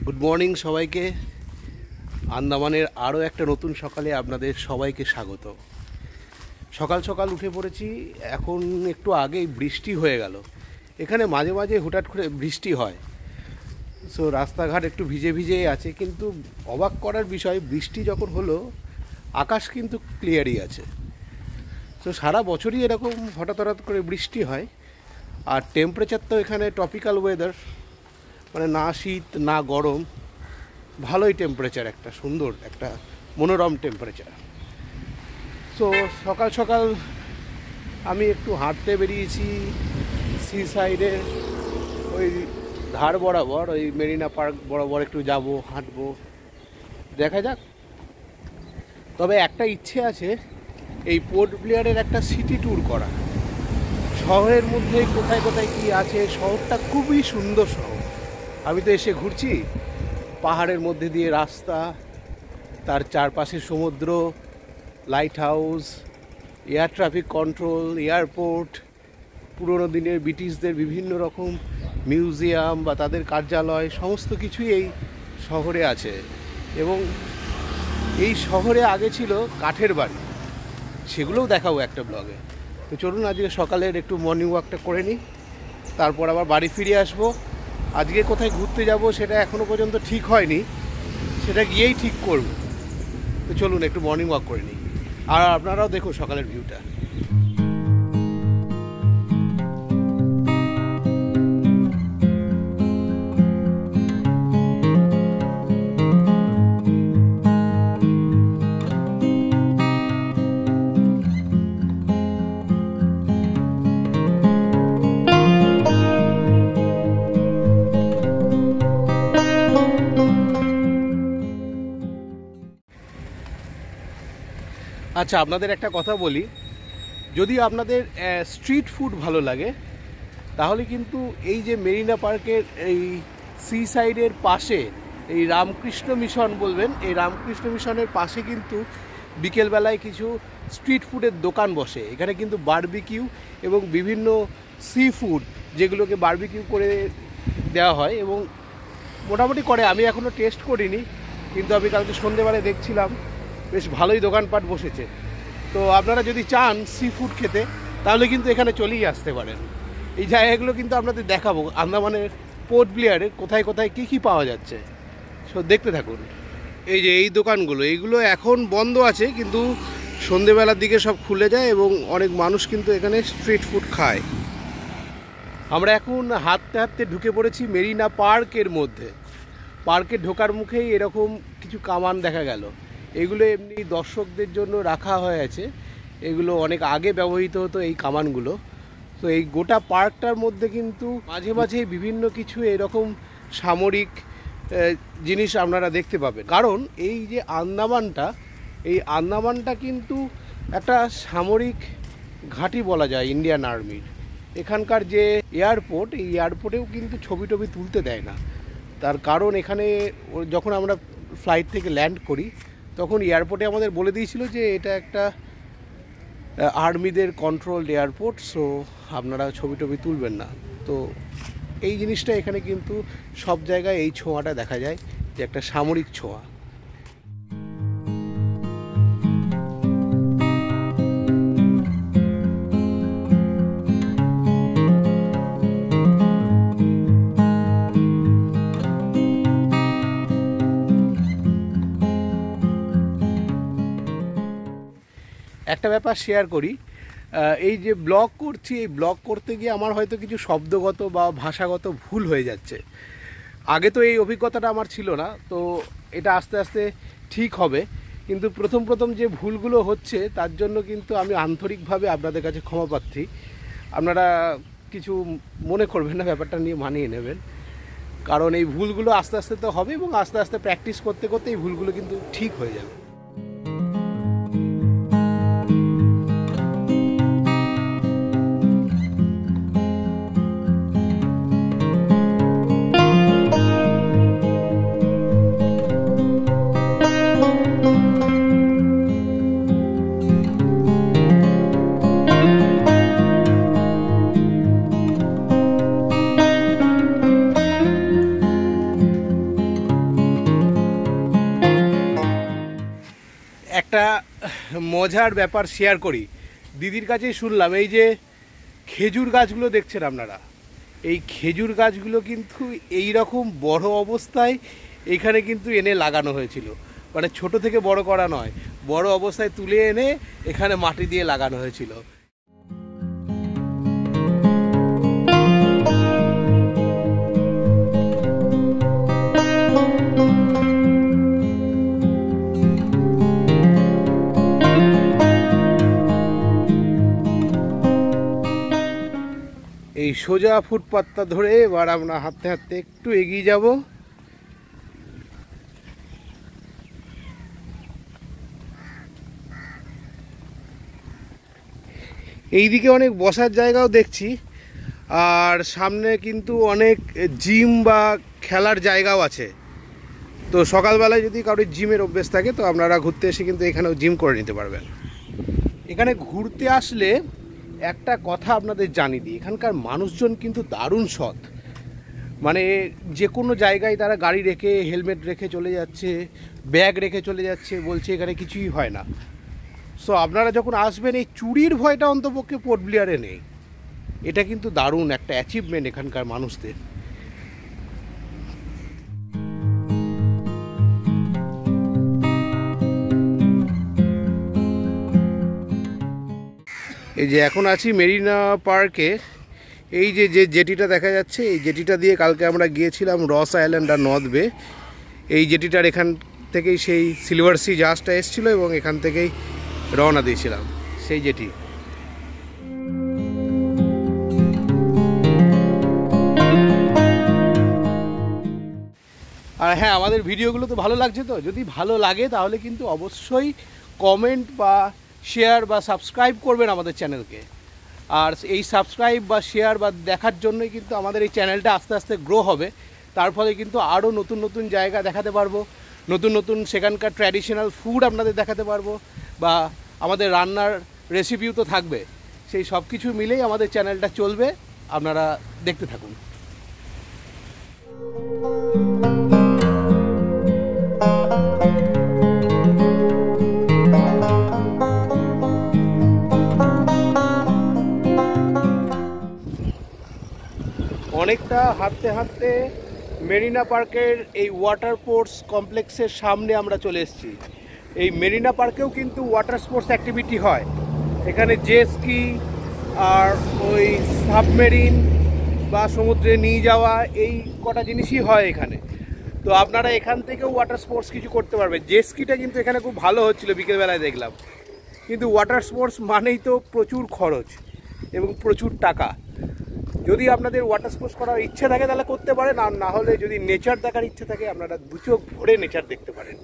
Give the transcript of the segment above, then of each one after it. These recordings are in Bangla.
গুড মর্নিং সবাইকে। আন্দামানের আরও একটা নতুন সকালে আপনাদের সবাইকে স্বাগত। সকাল সকাল উঠে পড়েছি, এখন একটু আগেই বৃষ্টি হয়ে গেল। এখানে মাঝে মাঝে হুটহাট করে বৃষ্টি হয়, সো রাস্তাঘাট একটু ভিজে ভিজেই আছে, কিন্তু অবাক করার বিষয় বৃষ্টি যখন হলো আকাশ কিন্তু ক্লিয়ারই আছে। তো সারা বছরই এরকম হঠাৎ হঠাৎ করে বৃষ্টি হয়। আর টেম্পারেচার তো এখানে ট্রপিক্যাল ওয়েদার, মানে না শীত না গরম, ভালোই টেম্পারেচার, একটা সুন্দর একটা মনোরম টেম্পারেচার। সো সকাল সকাল আমি একটু হাঁটতে বেরিয়েছি সি সাইডে, ওই ধার বরাবর, ওই মেরিনা পার্ক বরাবর একটু যাব, হাঁটবো, দেখা যাক। তবে একটা ইচ্ছে আছে, এই পোর্ট ব্লেয়ারের একটা সিটি ট্যুর করা। শহরের মধ্যে কোথায় কোথায় কি আছে, শহরটা খুবই সুন্দর শহর। আমি তো এসে ঘুরছি, পাহাড়ের মধ্যে দিয়ে রাস্তা, তার চারপাশে সমুদ্র, light house, air traffic control, airport, পুরনো দিনের ব্রিটিশদের বিভিন্ন রকম মিউজিয়াম বা তাদের কার্যালয়, সমস্ত কিছুই এই শহরে আছে। এবং এই শহরে আগে ছিল কাঠের বাড়ি, সেগুলোও দেখাবো একটা ব্লগে। তো চলুন আজকে সকালের একটু মর্নিং ওয়াকটা করে নিই, তারপর আবার বাড়ি ফিরে আসবো। আজকে কোথায় ঘুরতে যাব সেটা এখনও পর্যন্ত ঠিক হয়নি, সেটা গিয়েই ঠিক করব। তো চলুন একটু মর্নিং ওয়াক করে নিই, আর আপনারাও দেখুন সকালের ভিউটা। আচ্ছা, আপনাদের একটা কথা বলি, যদি আপনাদের স্ট্রিট ফুড ভালো লাগে তাহলে কিন্তু এই যে মেরিনা পার্কের এই সি সাইডের পাশে এই রামকৃষ্ণ মিশন বলবেন, এই রামকৃষ্ণ মিশনের পাশে কিন্তু বিকেলবেলায় কিছু স্ট্রিট ফুডের দোকান বসে। এখানে কিন্তু বারবিকিউ এবং বিভিন্ন সি ফুড, যেগুলোকে বারবিকিউ করে দেওয়া হয় এবং মোটামুটি করে, আমি এখনও টেস্ট করিনি, কিন্তু আমি কালকে সন্ধ্যেবেলায় দেখছিলাম বেশ ভালোই দোকানপাট বসেছে। তো আপনারা যদি চান সি ফুড খেতে তাহলে কিন্তু এখানে চলেই আসতে পারেন। এই জায়গাগুলো কিন্তু আপনাদের দেখাবো, আন্দামানের পোর্ট ব্লেয়ারে কোথায় কোথায় কী কী পাওয়া যাচ্ছে। সো দেখতে থাকুন। এই যে এই দোকানগুলো, এইগুলো এখন বন্ধ আছে, কিন্তু সন্ধেবেলার দিকে সব খুলে যায় এবং অনেক মানুষ কিন্তু এখানে স্ট্রিট ফুড খায়। আমরা এখন হাঁটতে হাঁটতে ঢুকে পড়েছি মেরিনা পার্কের মধ্যে। পার্কে ঢোকার মুখেই এরকম কিছু কামান দেখা গেল। এগুলো এমনি দর্শকদের জন্য রাখা হয়ে আছে, এগুলো অনেক আগে ব্যবহৃত হতো এই কামানগুলো। তো এই গোটা পার্কটার মধ্যে কিন্তু মাঝে মাঝে বিভিন্ন কিছু এরকম সামরিক জিনিস আপনারা দেখতে পাবেন। কারণ এই যে আন্দামানটা, এই আন্দামানটা কিন্তু একটা সামরিক ঘাঁটি বলা যায় ইন্ডিয়ান আর্মির। এখানকার যে এয়ারপোর্ট, এই এয়ারপোর্টেও কিন্তু ছবি টবি তুলতে দেয় না। তার কারণ এখানে যখন আমরা ফ্লাইট থেকে ল্যান্ড করি তখন এয়ারপোর্টে আমাদের বলে দিয়েছিল যে এটা একটা আর্মিদের কন্ট্রোলড এয়ারপোর্ট, সো আপনারা ছবি টবি তুলবেন না। তো এই জিনিসটা এখানে কিন্তু সব জায়গায় এই ছোঁয়াটা দেখা যায়, যে একটা সামরিক ছোঁয়া। একটা ব্যাপার শেয়ার করি, এই যে ব্লগ করছি, এই ব্লগ করতে গিয়ে আমার হয়তো কিছু শব্দগত বা ভাষাগত ভুল হয়ে যাচ্ছে। আগে তো এই অভিজ্ঞতাটা আমার ছিল না, তো এটা আস্তে আস্তে ঠিক হবে। কিন্তু প্রথম প্রথম যে ভুলগুলো হচ্ছে তার জন্য কিন্তু আমি আন্তরিকভাবে আপনাদের কাছে ক্ষমা প্রার্থী। আপনারা কিছু মনে করবেন না, ব্যাপারটা নিয়ে মানিয়ে নেবেন। কারণ এই ভুলগুলো আস্তে আস্তে তো হবে এবং আস্তে আস্তে প্র্যাকটিস করতে করতে এই ভুলগুলো কিন্তু ঠিক হয়ে যাবে। একটা মজার ব্যাপার শেয়ার করি। দিদির কাছেই শুনলাম, এই যে খেজুর গাছগুলো দেখছেন আপনারা, এই খেজুর গাছগুলো কিন্তু এই রকম বড় অবস্থায় এখানে কিন্তু এনে লাগানো হয়েছিল। মানে ছোট থেকে বড় করা নয়, বড় অবস্থায় তুলে এনে এখানে মাটি দিয়ে লাগানো হয়েছিল। এই সোজা ফুটপাতটা ধরে এবার আমরা হাঁটতে হাঁটতে একটু এগিয়ে যাব। এইদিকে অনেক বসার জায়গাও দেখছি, আর সামনে কিন্তু অনেক জিম বা খেলার জায়গাও আছে। তো সকালবেলায় যদি কারোর জিমের অভ্যেস থাকে তো আপনারা ঘুরতে এসে কিন্তু এখানেও জিম করে নিতে পারবেন। এখানে ঘুরতে আসলে একটা কথা আপনাদের জানিয়ে দিই, এখানকার মানুষজন কিন্তু দারুণ সৎ। মানে যে কোনো জায়গায় তারা গাড়ি রেখে, হেলমেট রেখে চলে যাচ্ছে, ব্যাগ রেখে চলে যাচ্ছে, বলছে এখানে কিছুই হয় না। সো আপনারা যখন আসবেন এই চুরির ভয়টা অন্তপক্ষে পোর্ট ব্লেয়ারে নেই। এটা কিন্তু দারুণ একটা অ্যাচিভমেন্ট এখানকার মানুষদের। এই যে এখন আছি মেরিনা পার্কে। এই যে জেটিটা দেখা যাচ্ছে, এই জেটিটা দিয়ে কালকে আমরা গিয়েছিলাম রস আইল্যান্ড আর নর্থ বে। এই জেটিটার এখান থেকেই সেই সিলভার সি জাহাজটা এসেছিলো এবং এখান থেকেই রওনা দিয়েছিলাম সেই জেটি। আর হ্যাঁ, আমাদের ভিডিওগুলো তো ভালো লাগছে। তো যদি ভালো লাগে তাহলে কিন্তু অবশ্যই কমেন্ট বা শেয়ার বা সাবস্ক্রাইব করবেন আমাদের চ্যানেলকে। আর এই সাবস্ক্রাইব বা শেয়ার বা দেখার জন্যই কিন্তু আমাদের এই চ্যানেলটা আস্তে আস্তে গ্রো হবে। তার ফলে কিন্তু আরও নতুন নতুন জায়গা দেখাতে পারবো, নতুন নতুন সেখানকার ট্র্যাডিশনাল ফুড আপনাদের দেখাতে পারবো, বা আমাদের রান্নার রেসিপিও তো থাকবে। সেই সব কিছু মিলেই আমাদের চ্যানেলটা চলবে। আপনারা দেখতে থাকুন। অনেকটা হাঁটতে হাঁটতে মেরিনা পার্কের এই ওয়াটার স্পোর্টস কমপ্লেক্সের সামনে আমরা চলে এসেছি। এই মেরিনা পার্কেও কিন্তু ওয়াটার স্পোর্টস অ্যাক্টিভিটি হয়। এখানে জেট স্কি আর ওই সাবমেরিন বা সমুদ্রে নিয়ে যাওয়া, এই কটা জিনিসই হয় এখানে। তো আপনারা এখান থেকেও ওয়াটার স্পোর্টস কিছু করতে পারবেন। জেট স্কিটা কিন্তু এখানে খুব ভালো হচ্ছিলো, বিকেলবেলায় দেখলাম। কিন্তু ওয়াটার স্পোর্টস মানেই তো প্রচুর খরচ এবং প্রচুর টাকা। যদি আপনাদের ওয়াটার স্পোর্টস করার ইচ্ছে থাকে তাহলে করতে পারেন, আর না হলে যদি নেচার দেখার ইচ্ছে থাকে আপনারা দু চোখ ভরে নেচার দেখতে পারেন।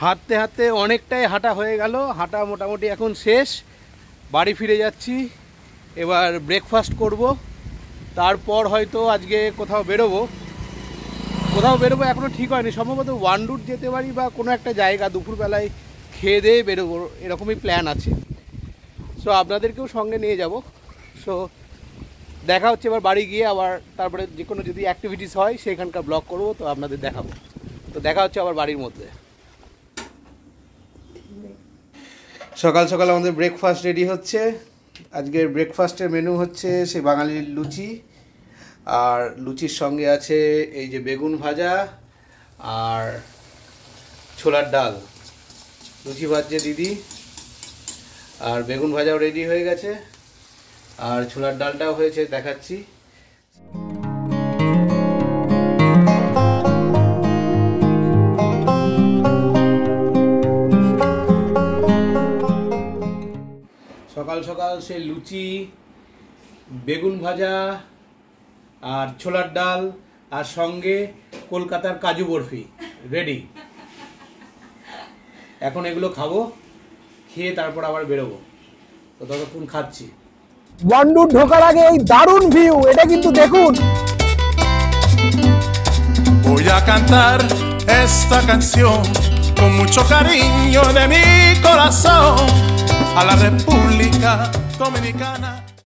হাঁটতে হাঁটতে অনেকটাই হাঁটা হয়ে গেল। হাঁটা মোটামুটি এখন শেষ, বাড়ি ফিরে যাচ্ছি। এবার ব্রেকফাস্ট করব, তারপর হয়তো আজকে কোথাও বেরোবো। এখনও ঠিক হয়নি, সম্ভবত ওয়ান্ডুর যেতে পারি বা কোনো একটা জায়গা দুপুরবেলায় খেয়ে দিয়ে বেরোবো, এরকমই প্ল্যান আছে। সো আপনাদেরকেও সঙ্গে নিয়ে যাব। সো দেখা হচ্ছে এবার বাড়ি গিয়ে, আবার তারপরে যে কোনো যদি অ্যাক্টিভিটিস হয় সেখানকার ব্লগ করবো, তো আপনাদের দেখাবো। তো দেখা হচ্ছে আবার বাড়ির মধ্যে। সকাল সকাল আমাদের ব্রেকফাস্ট রেডি হচ্ছে। আজকের ব্রেকফাস্টের মেনু হচ্ছে সেই বাঙালির লুচি, আর লুচির সঙ্গে আছে এই যে বেগুন ভাজা আর ছোলার ডাল। লুচি ভাজছে দিদি, আর বেগুন ভাজাও রেডি হয়ে গেছে, আর ছোলার ডালটাও হয়েছে, দেখাচ্ছি। সকাল সকাল সে লুচি, বেগুন ভাজা আর ছোলার ডাল, আর সঙ্গে কলকাতার কাজু বরফি রেডি। এখন এগুলো খাবো, খেয়ে তারপর আবার বেরোবো। তো ততক্ষণ খাচ্ছি। ওয়ান্ডুর ঢোকার আগে এই দারুণ ভিউ, এটা কিন্তু দেখুন। Voy a cantar esta canción con mucho cariño de mi corazón a la República dominicana.